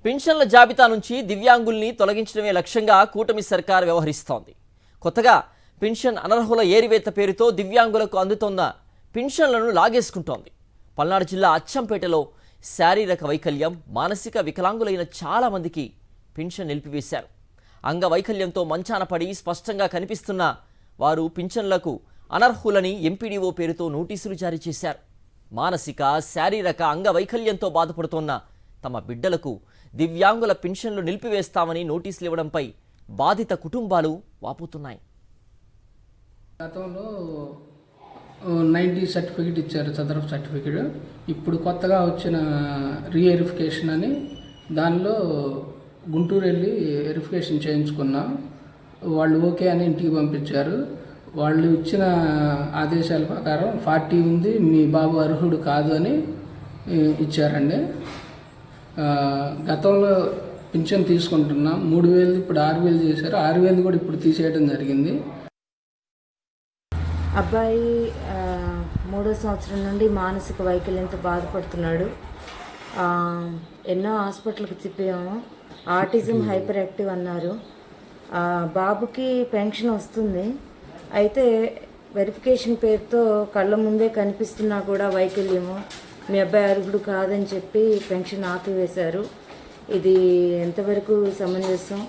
పెన్షన్ల జాబితా నుంచి దివ్యాంగుల్ని తొలగించడమే లక్ష్యంగా కూటమి సర్కార్ వ్యవహరిస్తోంది. కొత్తగా పెన్షన్ అనర్హుల ఏరివేత పేరుతో దివ్యాంగులకు అందుతోన్న పెన్షన్లను లాగేసుకుంటోంది. పల్నాడు జిల్లా అచ్చంపేటలో శారీరక వైకల్యం, మానసిక వికలాంగులైన చాలా మందికి పెన్షన్ నిలిపివేశారు. అంగవైకల్యంతో మంచాన పడి స్పష్టంగా కనిపిస్తున్న వారు పెన్షన్లకు అనర్హులని ఎంపీడీఓ పేరుతో నోటీసులు జారీ చేశారు. మానసిక, శారీరక అంగవైకల్యంతో బాధపడుతోన్న తమ బిడ్డలకు దివ్యాంగుల పెన్షన్లు నిలిపివేస్తామని నోటీసులు ఇవ్వడంపై బాధిత కుటుంబాలు వాపోతున్నాయి. గతంలో 90 సర్టిఫికేట్ ఇచ్చారు, చదరపు సర్టిఫికేట్. ఇప్పుడు కొత్తగా వచ్చిన రీవెరిఫికేషన్ అని దానిలో గుంటూరు వెళ్ళి వెరిఫికేషన్ చేయించుకున్నాం. వాళ్ళు ఓకే అని ఇంటికి పంపించారు. వాళ్ళు ఇచ్చిన ఆదేశాల ప్రకారం 40 ఉంది, మీ బాబు అర్హుడు కాదు అని ఇచ్చారండి. గతంలో పింఛన్ తీసుకుంటున్నాం 3,000, ఇప్పుడు 6,000 చేశారు. 6,000 కూడా ఇప్పుడు తీసేయడం జరిగింది. అబ్బాయి 3వ సంవత్సరం నుండి మానసిక వైకల్యంతో బాధపడుతున్నాడు. ఎన్నో హాస్పిటల్కి తిప్పాము. ఆటిజం, హైపర్ యాక్టివ్ అన్నారు. బాబుకి పెన్షన్ వస్తుంది. అయితే వెరిఫికేషన్ పేరుతో కళ్ళ ముందే కనిపిస్తున్నా కూడా వైకల్యము, మీ అబ్బాయి అర్హుడు కాదని చెప్పి పెన్షన్ ఆపివేశారు. ఇది ఎంతవరకు సమంజసం?